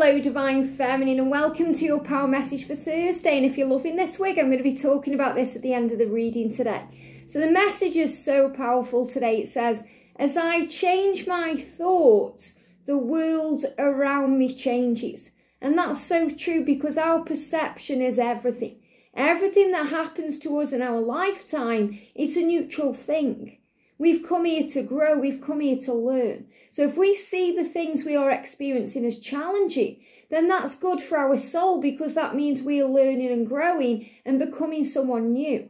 Hello Divine Feminine, and welcome to your power message for Thursday. And if you're loving this wig, I'm going to be talking about this at the end of the reading today. So the message is so powerful today. It says, as I change my thoughts, the world around me changes. And that's so true, because our perception is everything. Everything that happens to us in our lifetime, it's a neutral thing. We've come here to grow, we've come here to learn. So if we see the things we are experiencing as challenging, then that's good for our soul, because that means we are learning and growing and becoming someone new.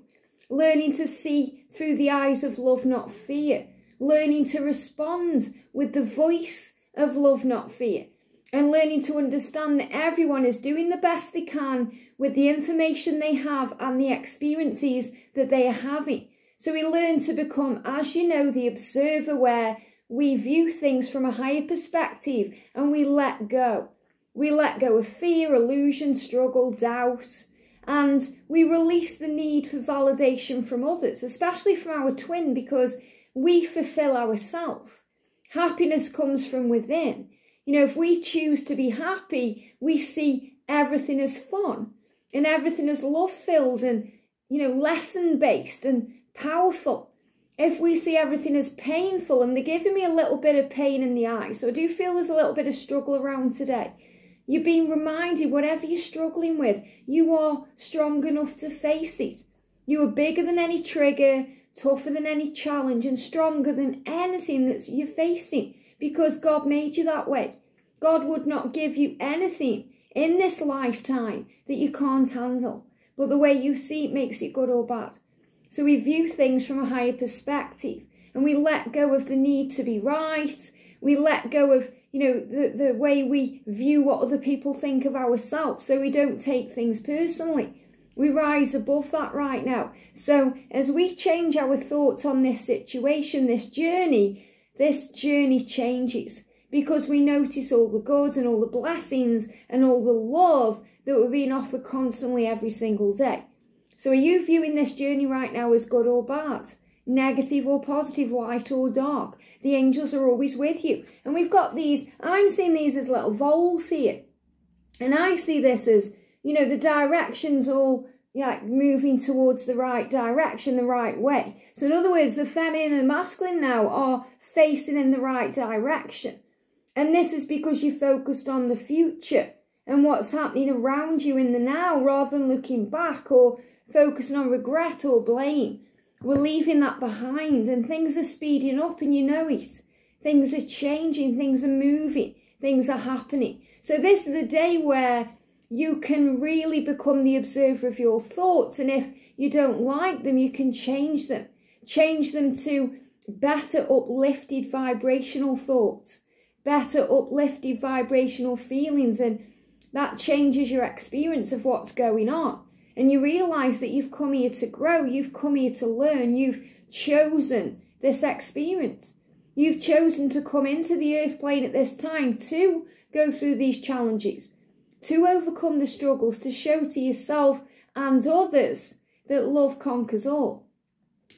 Learning to see through the eyes of love, not fear. Learning to respond with the voice of love, not fear. And learning to understand that everyone is doing the best they can with the information they have and the experiences that they are having. So we learn to become, as you know, the observer, where we view things from a higher perspective and we let go. We let go of fear, illusion, struggle, doubt, and we release the need for validation from others, especially from our twin, because we fulfill ourselves. Happiness comes from within. You know, if we choose to be happy, we see everything as fun and everything as love-filled and, you know, lesson-based and powerful. If we see everything as painful, and they're giving me a little bit of pain in the eye, so I do feel there's a little bit of struggle around today. You're being reminded, whatever you're struggling with, you are strong enough to face it. You are bigger than any trigger, tougher than any challenge, and stronger than anything that you're facing, because God made you that way. God would not give you anything in this lifetime that you can't handle, but the way you see it makes it good or bad. So we view things from a higher perspective, and we let go of the need to be right. We let go of, you know, the way we view what other people think of ourselves, so we don't take things personally. We rise above that right now. So as we change our thoughts on this situation, this journey changes, because we notice all the good and all the blessings and all the love that we're being offered constantly every single day. So are you viewing this journey right now as good or bad? Negative or positive, light or dark? The angels are always with you. And we've got these, I'm seeing these as little voles here. And I see this as, you know, the directions all like moving towards the right direction, the right way. So in other words, the feminine and the masculine now are facing in the right direction. And this is because you focused on the future and what's happening around you in the now, rather than looking back or focusing on regret or blame. We're leaving that behind, and things are speeding up, and you know it. Things are changing, things are moving, things are happening. So this is a day where you can really become the observer of your thoughts, and if you don't like them, you can change them. Change them to better uplifted vibrational thoughts, better uplifted vibrational feelings, and that changes your experience of what's going on. And you realise that you've come here to grow, you've come here to learn, you've chosen this experience. You've chosen to come into the earth plane at this time to go through these challenges, to overcome the struggles, to show to yourself and others that love conquers all,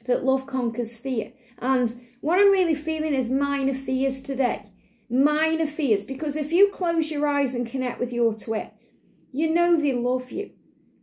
that love conquers fear. And what I'm really feeling is minor fears today. Minor fears, because if you close your eyes and connect with your twin, you know they love you.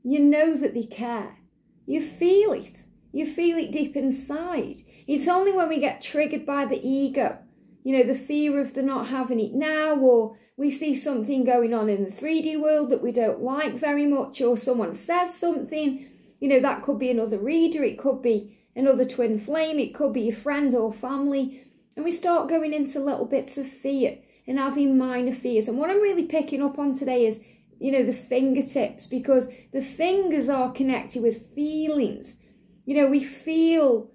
You know that they care. You feel it. You feel it deep inside. It's only when we get triggered by the ego, you know, the fear of the not having it now, or we see something going on in the 3D world that we don't like very much, or someone says something, you know, that could be another reader, it could be another twin flame, it could be your friend or family, and we start going into little bits of fear and having minor fears. And what I'm really picking up on today is, you know, the fingertips, because the fingers are connected with feelings. You know, we feel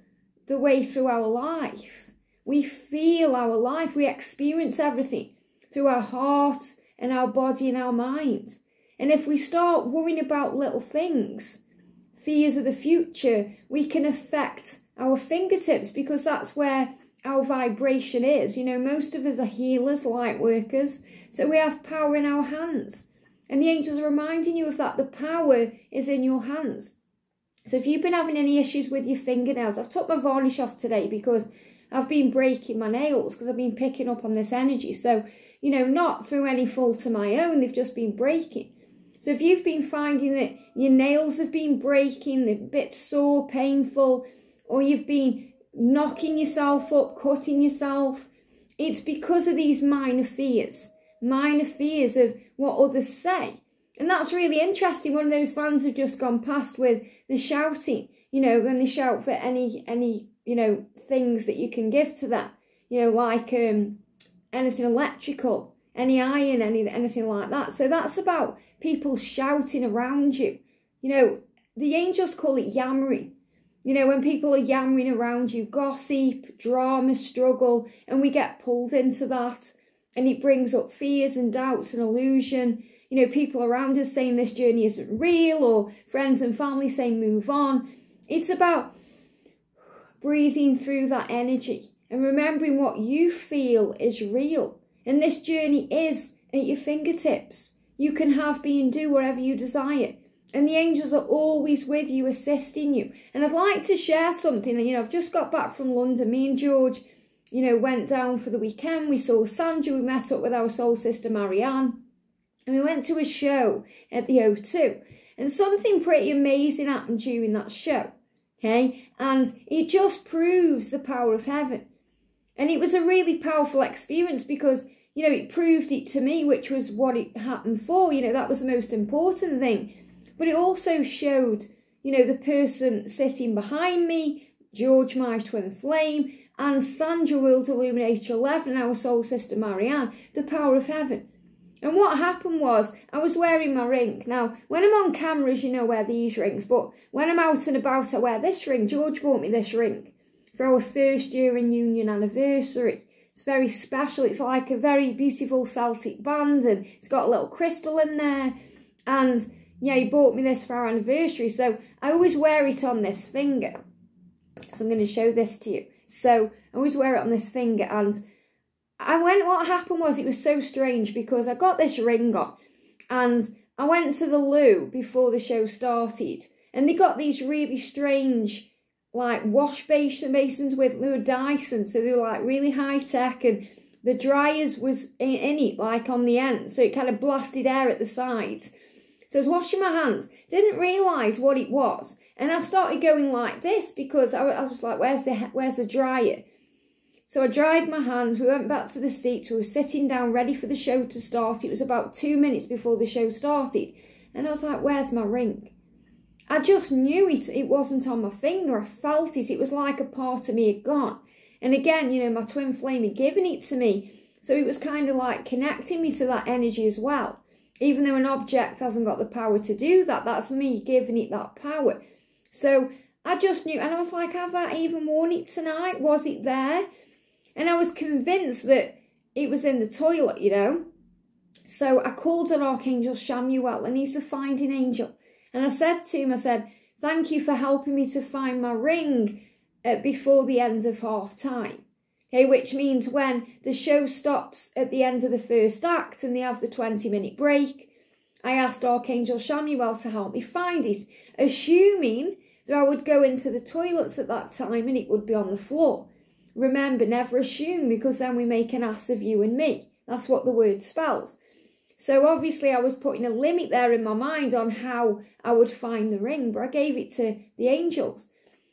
the way through our life. We feel our life. We experience everything through our heart and our body and our mind. And if we start worrying about little things, fears of the future, we can affect our fingertips, because that's where our vibration is. You know, most of us are healers, light workers, so we have power in our hands. And the angels are reminding you of that. The power is in your hands. So if you've been having any issues with your fingernails, I've took my varnish off today because I've been breaking my nails, because I've been picking up on this energy. So you know, not through any fault of my own, they've just been breaking. So if you've been finding that your nails have been breaking, they're a bit sore, painful, or you've been knocking yourself up, cutting yourself, it's because of these minor fears of what others say. And that's really interesting. One of those fans have just gone past with the shouting, you know, when they shout for any, you know, things that you can give to them, you know, like anything electrical, any iron, anything like that. So that's about people shouting around you. You know, the angels call it yammering. You know, when people are yammering around you, gossip, drama, struggle, and we get pulled into that, and it brings up fears and doubts and illusion. You know, people around us saying this journey isn't real, or friends and family saying move on. It's about breathing through that energy and remembering what you feel is real. And this journey is at your fingertips. You can have, be, and do whatever you desire. And the angels are always with you, assisting you. And I'd like to share something. You know, I've just got back from London. Me and George, you know, went down for the weekend. We saw Sandra. We met up with our soul sister, Marianne. And we went to a show at the O2. And something pretty amazing happened during that show. Okay? And it just proves the power of heaven. And it was a really powerful experience because, you know, it proved it to me, which was what it happened for. You know, that was the most important thing. But it also showed, you know, the person sitting behind me, George, my twin flame, and Sandra, World Illuminator 11, our soul sister Marianne, the power of heaven. And what happened was, I was wearing my ring. Now, when I'm on cameras, you know, I wear these rings. But when I'm out and about, I wear this ring. George bought me this ring for our first year in union anniversary. It's very special. It's like a very beautiful Celtic band, and it's got a little crystal in there. And yeah, he bought me this for our anniversary. So I always wear it on this finger. So I'm going to show this to you. So I always wear it on this finger. And what happened was, it was so strange because I got this ring on. And I went to the loo before the show started. And they got these really strange, like, wash basins with, they were Dyson. So they were like really high tech. And the dryers was in it, like on the end. So it kind of blasted air at the sides. So I was washing my hands, didn't realise what it was. And I started going like this because I was like, where's the dryer? So I dried my hands, we went back to the seats, we were sitting down ready for the show to start. It was about 2 minutes before the show started. And I was like, where's my ring? I just knew it wasn't on my finger. I felt it. It was like a part of me had gone. And again, you know, my twin flame had given it to me. So it was kind of like connecting me to that energy as well. Even though an object hasn't got the power to do that, that's me giving it that power. So I just knew, and I was like, have I even worn it tonight? Was it there? And I was convinced that it was in the toilet, you know. So I called on Archangel Chamuel, and he's the finding angel. And I said to him, I said, thank you for helping me to find my ring before the end of half time. Okay, which means when the show stops at the end of the first act and they have the 20-minute break, I asked Archangel Chamuel to help me find it, assuming that I would go into the toilets at that time and it would be on the floor. Remember, never assume, because then we make an ass of you and me. That's what the word spells. So obviously I was putting a limit there in my mind on how I would find the ring, but I gave it to the angels.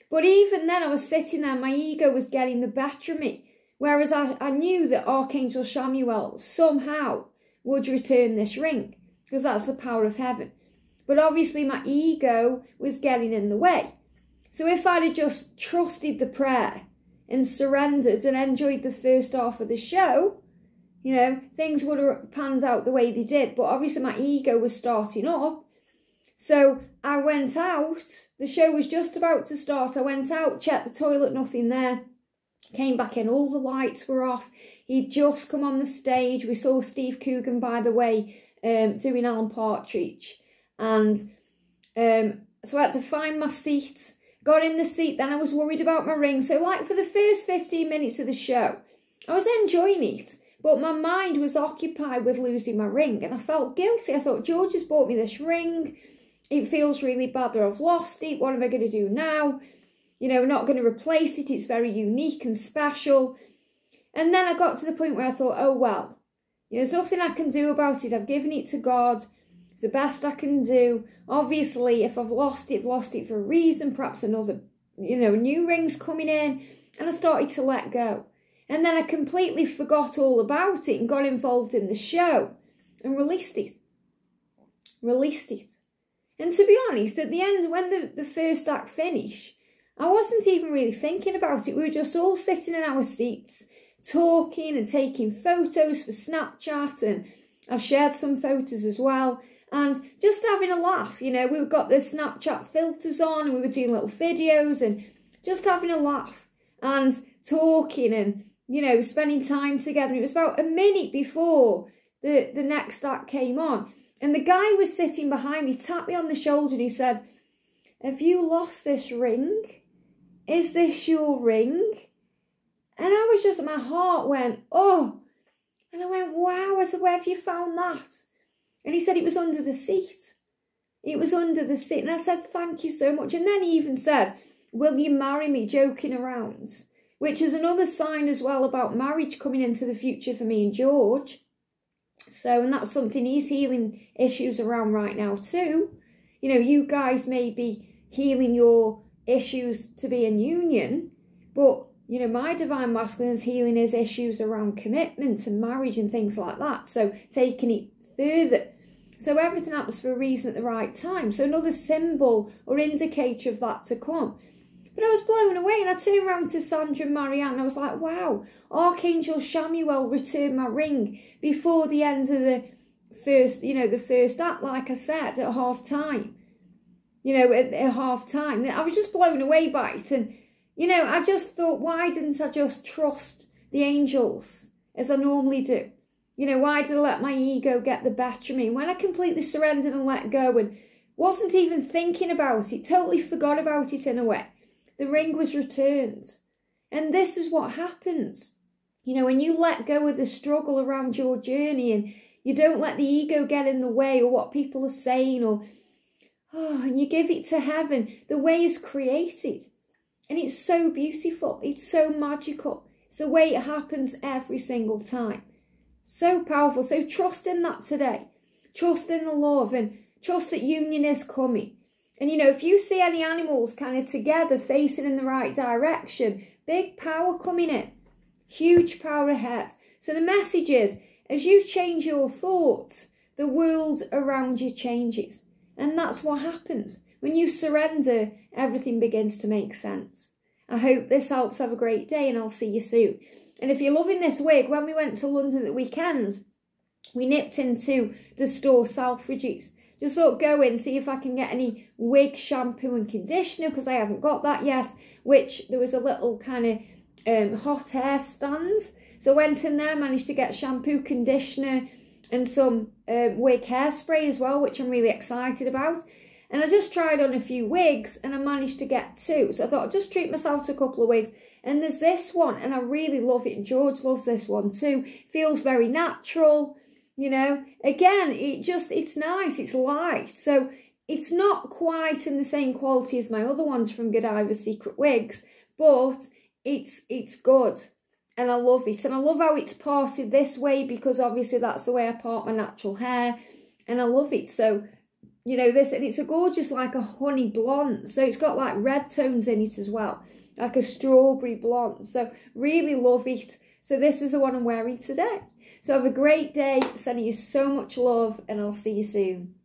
But even then I was sitting there, my ego was getting the better of me. Whereas I knew that Archangel Chamuel somehow would return this ring, because that's the power of heaven. But obviously my ego was getting in the way. So if I'd have just trusted the prayer and surrendered and enjoyed the first half of the show, you know, things would have panned out the way they did. But obviously my ego was starting up. So I went out. The show was just about to start. I went out, checked the toilet, nothing there. Came back in, all the lights were off. He'd just come on the stage. We saw Steve Coogan, by the way, doing Alan Partridge. And so I had to find my seat. Got in the seat, then I was worried about my ring. So like for the first 15 minutes of the show, I was enjoying it. But my mind was occupied with losing my ring. And I felt guilty. I thought, George has bought me this ring. It feels really bad that I've lost it. What am I going to do now? You know, not going to replace it. It's very unique and special. And then I got to the point where I thought, oh, well, There's nothing I can do about it. I've given it to God. It's the best I can do. Obviously, if I've lost it for a reason. Perhaps another, new ring's coming in. And I started to let go. And then I completely forgot all about it and got involved in the show and released it. And to be honest, at the end, when the first act finished, I wasn't even really thinking about it. We were just all sitting in our seats, talking and taking photos for Snapchat, and I've shared some photos as well, and just having a laugh. We've got the Snapchat filters on, and we were doing little videos and just having a laugh and talking and, spending time together. It was about a minute before the next act came on, and the guy who was sitting behind me tapped me on the shoulder and he said, "Have you lost this ring? Is this your ring?" And I was just, my heart went, oh. And I went, wow. I said, "Where have you found that?" And he said, "It was under the seat. It was under the seat." And I said, "Thank you so much." And then he even said, "Will you marry me?" joking around, which is another sign as well about marriage coming into the future for me and George. So, and that's something he's healing issues around right now too. You guys may be healing your issues to be in union, but my divine masculine is healing his issues around commitment and marriage and things like that. So taking it further. So everything happens for a reason at the right time. So another symbol or indicator of that to come. But I was blown away, and I turned around to Sandra and Marianne and I was like, wow, Archangel Chamuel returned my ring before the end of the first act, like I said, at half time. At half time. I was just blown away by it. And, I just thought, why didn't I just trust the angels as I normally do? Why did I let my ego get the better of me? When I completely surrendered and let go and wasn't even thinking about it, totally forgot about it in a way, the ring was returned. And this is what happens. When you let go of the struggle around your journey and you don't let the ego get in the way or what people are saying, and you give it to heaven, the way is created. And it's so beautiful. It's so magical. It's the way it happens every single time. So powerful. So trust in that today. Trust in the love and trust that union is coming. And, if you see any animals kind of together facing in the right direction, big power coming in. Huge power ahead. So the message is, as you change your thoughts, the world around you changes. And that's what happens. When you surrender, everything begins to make sense. I hope this helps. Have a great day, and I'll see you soon. And if you're loving this wig, when we went to London at the weekend, we nipped into the store Selfridges. Just thought, go in, see if I can get any wig, shampoo and conditioner, because I haven't got that yet, which there was a little kind of hot air stands. So I went in there, managed to get shampoo, conditioner and some wig hairspray as well, which I'm really excited about. And I just tried on a few wigs and I managed to get 2. So I thought I'd just treat myself to a couple of wigs. And there's this one, and I really love it. And George loves this one too. Feels very natural. Again, it's nice, it's light. So it's not quite in the same quality as my other ones from Godiva's Secret Wigs, but it's good. And I love it. And I love how it's parted this way, because obviously that's the way I part my natural hair. And I love it. So, this, and it's a gorgeous, like a honey blonde. So it's got like red tones in it as well, like a strawberry blonde. So really love it. So this is the one I'm wearing today. So have a great day, sending you so much love, and I'll see you soon.